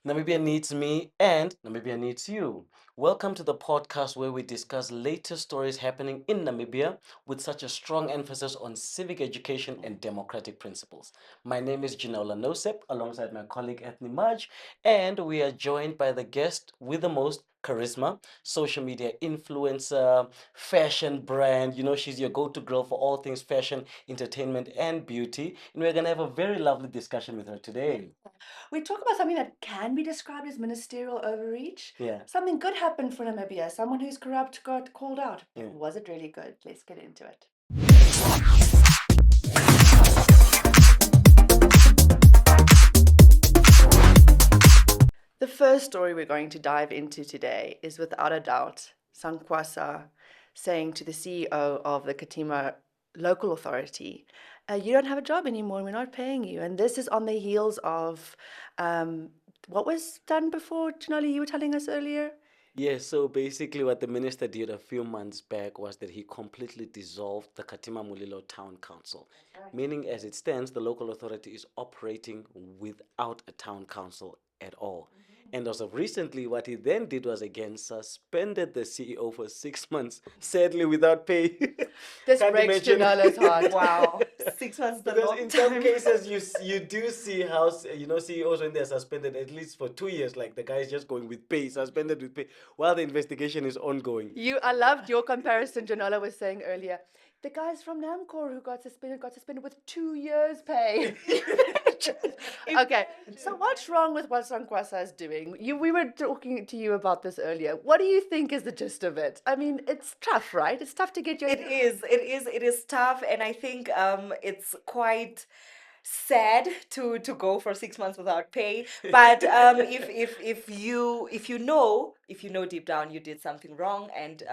Namibia Needs Me and Namibia Needs You. Welcome to the podcast where we discuss latest stories happening in Namibia with such a strong emphasis on civic education and democratic principles. My name is Ginola Nosep alongside my colleague Ethni Maj, and we are joined by the guest with the most charisma, social media influencer, fashion brand. You know, she's your go to girl for all things fashion, entertainment, and beauty. And we're going to have a very lovely discussion with her today. We talk about something that can be described as ministerial overreach. Yeah. Something good happened for Namibia. Someone who's corrupt got called out. Yeah. Was it really good? Let's get into it. The first story we're going to dive into today is without a doubt Sankwasa saying to the CEO of the Katima local authority, you don't have a job anymore and we're not paying you. And this is on the heels of what was done before, Janoli, you were telling us earlier? Yeah, so basically, what the minister did a few months back was that he completely dissolved the Katima Mulilo Town Council, meaning as it stands, the local authority is operating without a town council at all. And as of recently, what he then did was again suspended the CEO for 6 months, sadly without pay. This Can't breaks imagine. Janola's heart. Wow, 6 months is a Because long in some time. cases you do see how CEOs when they're suspended at least for 2 years, like the guy is just going with pay, suspended with pay, while the investigation is ongoing. I loved your comparison, Janola was saying earlier. The guys from Namcor who got suspended with 2 years' pay. Okay, so what's wrong with what Sankwasa is doing? We were talking to you about this earlier. What do you think is the gist of it? I mean, it's tough, right? It's tough to get your. It is tough, and I think it's quite sad to go for 6 months without pay. But if you know deep down you did something wrong and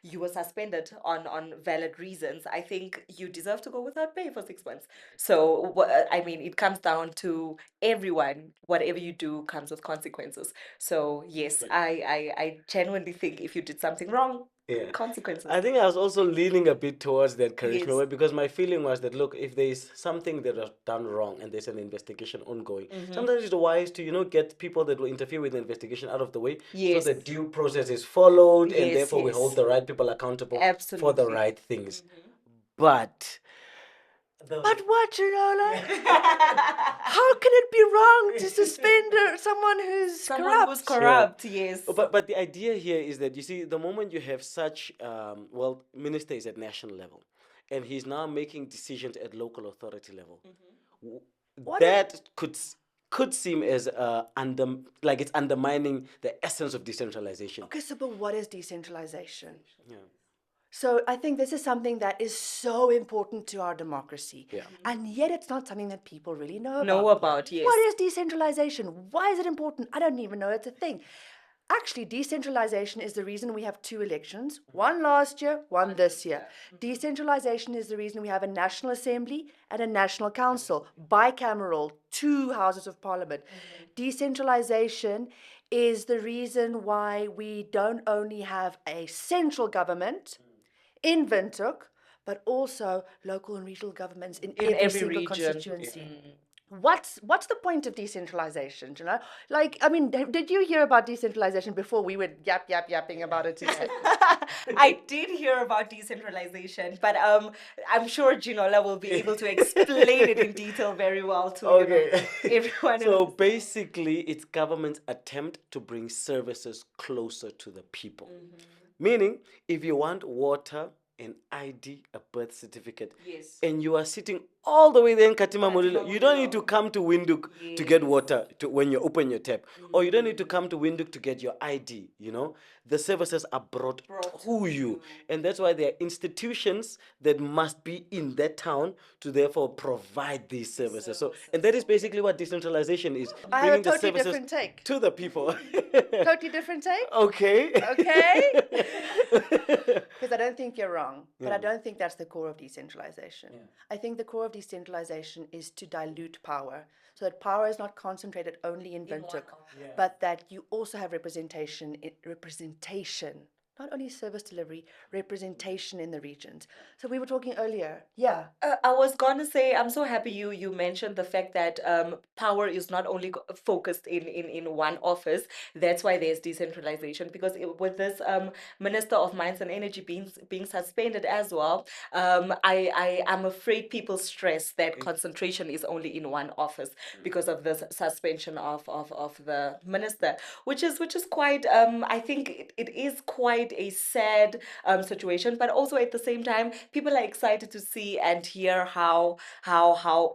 you were suspended on valid reasons, I think you deserve to go without pay for 6 months. So I mean, it comes down to everyone. Whatever you do comes with consequences. So yes, I genuinely think if you did something wrong, Yeah. consequences. I think I was also leaning a bit towards that charisma Yes. way because my feeling was that look, if there is something that was done wrong and there's an investigation ongoing, sometimes it's wise to get people that will interfere with the investigation out of the way, Yes. so the due process is followed, and Yes, therefore we hold yes. the right people accountable for the Absolutely. right things. But But what, Janola? How can it be wrong to suspend someone who's Someone corrupt? who's corrupt, yes. But the idea here is that you see the moment you have such minister is at national level, and he's now making decisions at local authority level. W- That could seem as like it's undermining the essence of decentralization. Okay, so but what is decentralization? Yeah. So I think this is something that is so important to our democracy. Yeah. And yet it's not something that people really know about. Know about, yes. What is decentralization? Why is it important? I don't even know it's a thing. Actually, decentralization is the reason we have 2 elections, one last year, one this year. Decentralization is the reason we have a National Assembly and a National Council, bicameral, 2 houses of parliament. Decentralization is the reason why we don't only have a central government in Windhoek, but also local and regional governments in every every single region. constituency. What's the point of decentralization? You know, like I mean, did you hear about decentralization before we were yapping about it today? I did hear about decentralization, but I'm sure Ginola will be able to explain it in detail very well to Okay. everyone. So basically, it's government's attempt to bring services closer to the people. Meaning, if you want water, an ID, a birth certificate, Yes. and you are sitting all the way there in Katima Mulilo, you don't need to come to Windhoek to get water when you open your tap, or you don't need to come to Windhoek to get your ID. The services are brought to you, and that's why there are institutions that must be in that town to therefore provide these services. So, and that is basically what decentralization is: I have a bringing the totally services different take. to the people. Totally different take. Okay. Okay. Because I don't think you're wrong, but I Yeah. don't think that's the core of decentralization. I think the core of decentralization is to dilute power so that power is not concentrated only in Windhoek, but that you also have representation, not only service delivery, representation in the regions. So we were talking earlier. Yeah. I was gonna say, I'm so happy you mentioned the fact that power is not only focused in one office. That's why there's decentralization, because with this Minister of Mines and Energy being suspended as well, I am afraid people stress that concentration is only in one office because of the suspension of the minister, which is quite I think it is quite a sad situation, but also at the same time, people are excited to see and hear how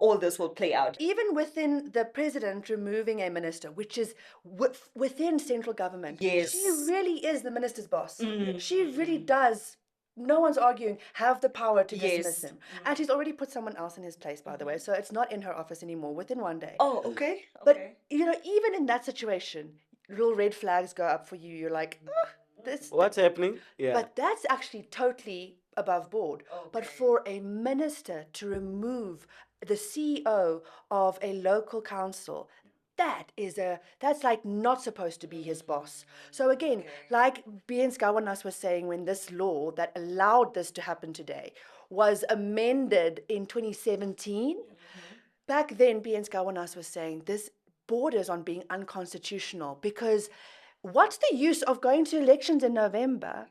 all this will play out. Even within the president removing a minister, which is within central government, Yes. she really is the minister's boss. Mm. She really does. No one's arguing, have the power to dismiss Yes. him. And she's already put someone else in his place, by the way. So it's not in her office anymore within one day. Oh, okay. But, Okay. even in that situation, little red flags go up for you. You're like, this. What's happening? Yeah. But that's actually totally above board. But Okay. for a minister to remove the CEO of a local council, that's like not supposed to be his boss. So again, like Ms. Charisma was saying, when this law that allowed this to happen today was amended in 2017, back then Ms. Charisma was saying this borders on being unconstitutional, because what's the use of going to elections in November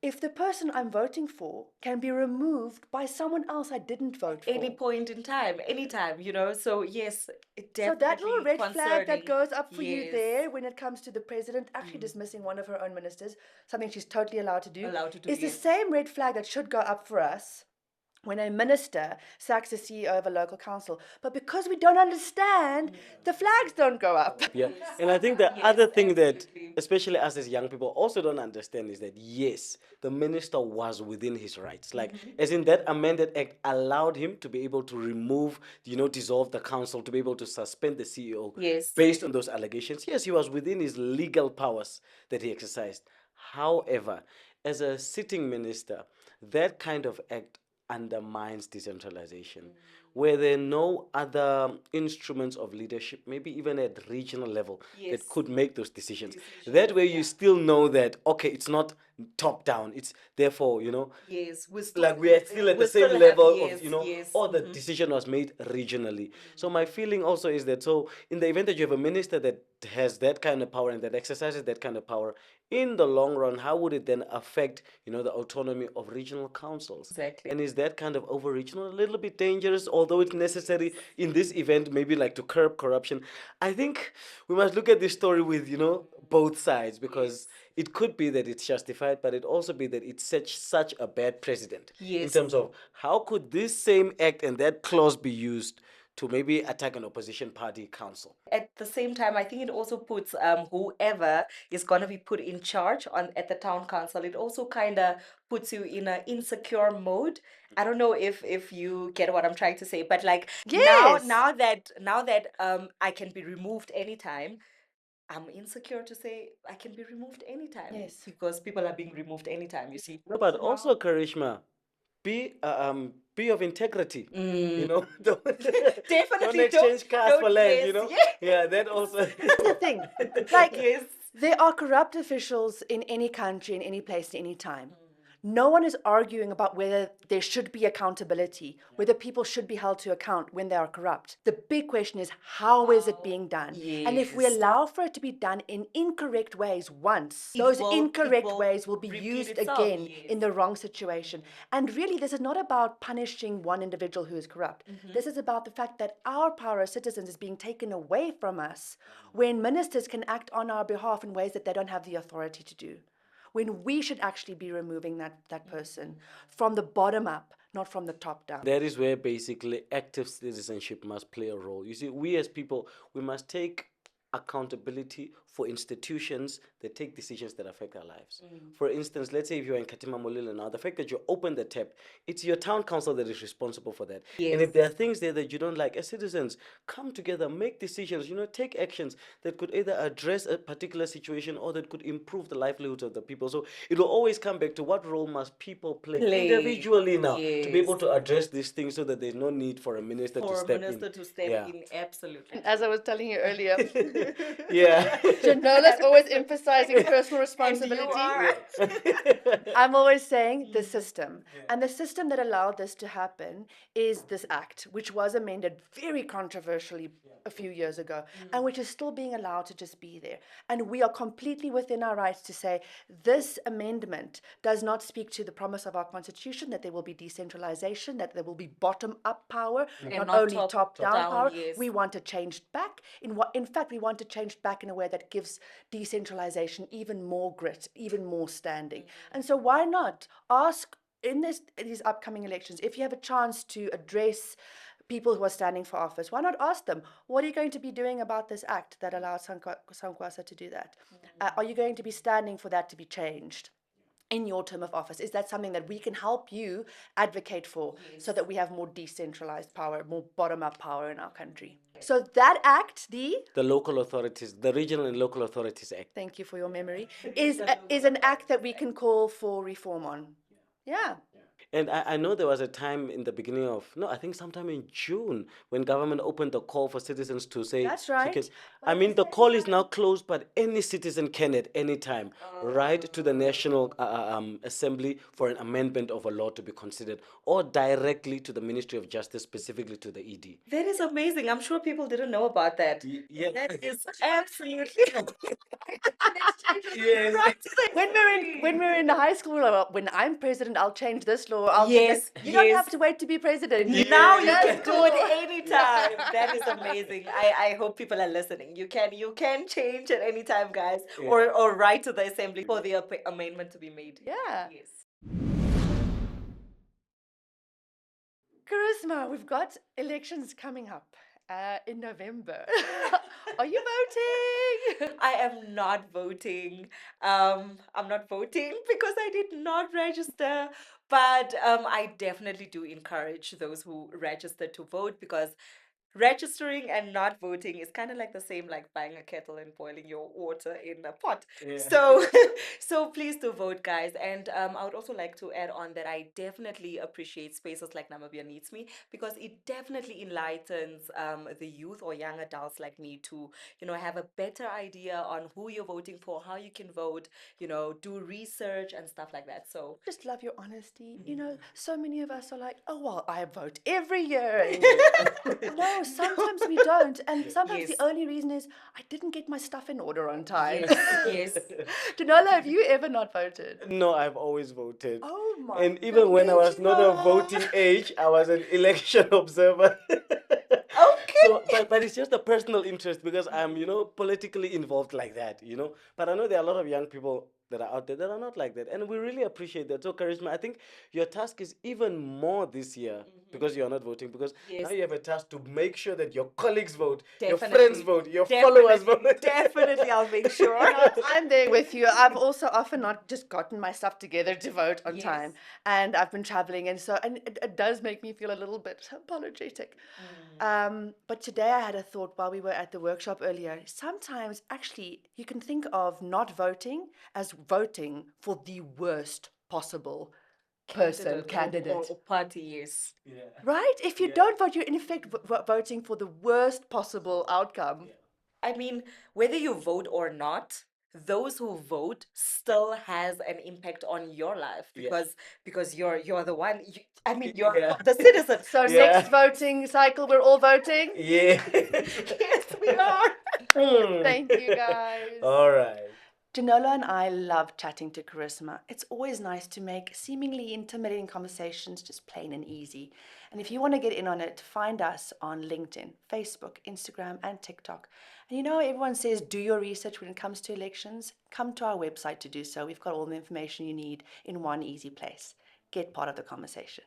if the person I'm voting for can be removed by someone else I didn't vote for? Any point in time, anytime, So yes, it So that little definitely red flag that concerning. goes up for you Yes. there when it comes to the president actually dismissing one of her own ministers, something she's totally allowed to do, Allowed to do, is the yes. same red flag that should go up for us when a minister sacks the CEO of a local council. But because we don't understand, the flags don't go up. Yeah. And I think the Yes, other thing that, absolutely. especially us as young people, also don't understand is that, yes, the minister was within his rights. Like, as in that amended act allowed him to be able to remove, dissolve the council, to be able to suspend the CEO Yes. based on those allegations. Yes, he was within his legal powers that he exercised. However, as a sitting minister, that kind of act undermines decentralization, where there are no other instruments of leadership, maybe even at regional level, Yes. that could make those decisions. That way, you still know that, okay, it's not top down. It's therefore, Yes, we're still, like we are still at we the same still have- level yes, of, yes. or the decision was made regionally. So my feeling also is that, so in the event that you have a minister that has that kind of power and that exercises that kind of power, in the long run, how would it then affect, the autonomy of regional councils? Exactly. And is that kind of over regional a little bit dangerous, although it's necessary in this event, maybe like to curb corruption? I think we must look at this story with, both sides, because it could be that it's justified, but it also be that it's such a bad precedent in Yes. terms of how could this same act and that clause be used to maybe attack an opposition party council. At the same time, I think it also puts whoever is going to be put in charge at the town council, it also kind of puts you in an insecure mode. I don't know if you get what I'm trying to say, but like Yes. now that I can be removed anytime, I'm insecure to say I can be removed anytime. Yes. Because people are being removed anytime, you see. No, but also, Karishma, be of integrity. Don't, Definitely don't exchange cars for land. yes, yes. Yeah, that also. That's the thing. Like, Yes. there are corrupt officials in any country, in any place, at any time. No one is arguing about whether there should be accountability, whether people should be held to account when they are corrupt. The big question is, how is it being done? And if we Yes. allow for it to be done in incorrect ways once, It those will- incorrect it will ways will be repeat used itself, again yes. in the wrong situation. And really, this is not about punishing one individual who is corrupt. This is about the fact that our power as citizens is being taken away from us when ministers can act on our behalf in ways that they don't have the authority to do. When we should actually be removing that person from the bottom up, not from the top down. That is where basically active citizenship must play a role. You see, we as people, we must take accountability for institutions that take decisions that affect our lives. For instance, let's say if you're in Katima Mulilo now, the fact that you open the tap, it's your town council that is responsible for that. And if there are things there that you don't like, as citizens, come together, make decisions, take actions that could either address a particular situation or that could improve the livelihoods of the people. So it will always come back to what role must people play individually now to be able to address these things so that there's no need for a minister to For a step minister in. to step Yeah. in, absolutely. As I was telling you earlier, Yeah. Janola's always emphasizing personal And responsibility. you are. I'm always saying the system. And the system that allowed this to happen is this act, which was amended very controversially a few years ago, and which is still being allowed to just be there. And we are completely within our rights to say this amendment does not speak to the promise of our constitution that there will be decentralization, that there will be bottom-up power, not not only top-down top-down, power. yes. We want it changed back. In fact, we want it changed back in a way that gives decentralization even more grit, even more standing. And so why not ask in these upcoming elections, if you have a chance to address people who are standing for office, why not ask them, what are you going to be doing about this act that allows Sankwasa to do that? Are you going to be standing for that to be changed in your term of office? Is that something that we can help you advocate for, so that we have more decentralized power, more bottom-up power in our country? So that act, The local authorities, the Regional and Local Authorities Act. thank you for your memory, is an act that we can call for reform on. Yeah. And I know there was a time in the beginning of, no, I think sometime in June, when government opened the call for citizens to say. That's right. I mean, the call is now closed, but any citizen can at any time write to the National Assembly for an amendment of a law to be considered, or directly to the Ministry of Justice, specifically to the ED. That is amazing. I'm sure people didn't know about that. Yeah. That is absolutely. Yes. When we're in high school, or when I'm president, I'll change this law. I'll Yes, you don't yes. have to wait to be president. Now you Just can do it anytime. That is amazing. I hope people are listening. You can change at any time, guys, or write to the assembly for the amendment to be made. Yeah. Yes. Charisma, we've got elections coming up in November. Are you voting? I am not voting. I'm not voting because I did not register. But I definitely do encourage those who register to vote, because registering and not voting is kind of like the same, like buying a kettle and boiling your water in a pot. Yeah. So so please do vote, guys. And I would also like to add on that I definitely appreciate spaces like Namibia Needs Me, because it definitely enlightens the youth or young adults like me to, have a better idea on who you're voting for, how you can vote, do research and stuff like that. So Just love your honesty. So many of us are like, oh, well, I vote every year. No, sometimes we don't. And sometimes Yes. the only reason is I didn't get my stuff in order on time. yes. Danola, have you ever not voted? No, I've always voted. Oh my And even when I was not of voting age, I was an election observer. Okay. So, but it's just a personal interest, because I'm, politically involved like that, But I know there are a lot of young people that are out there that are not like that. And we really appreciate that. So, Charisma, I think your task is even more this year, because you're not voting, because now you have a task to make sure that your colleagues vote, your friends Definitely. vote, your followers vote. Definitely, I'll make sure. I'm there with you. I've also often not just gotten my stuff together to vote on Yes. time, and I've been traveling, and it does make me feel a little bit apologetic. But today I had a thought while we were at the workshop earlier. Sometimes, actually, you can think of not voting as voting for the worst possible candidate. Or party, yes. Right? If you don't vote, you're in effect voting for the worst possible outcome. I mean, whether you vote or not, those who vote still has an impact on your life, because you're the one. You're the citizen. So next voting cycle, we're all voting. Yeah. Yes, we are. Thank you, guys. All right. Janola and I love chatting to Charisma. It's always nice to make seemingly intimidating conversations just plain and easy. And if you want to get in on it, find us on LinkedIn, Facebook, Instagram, and TikTok. And everyone says do your research when it comes to elections. Come to our website to do so. We've got all the information you need in one easy place. Get part of the conversation.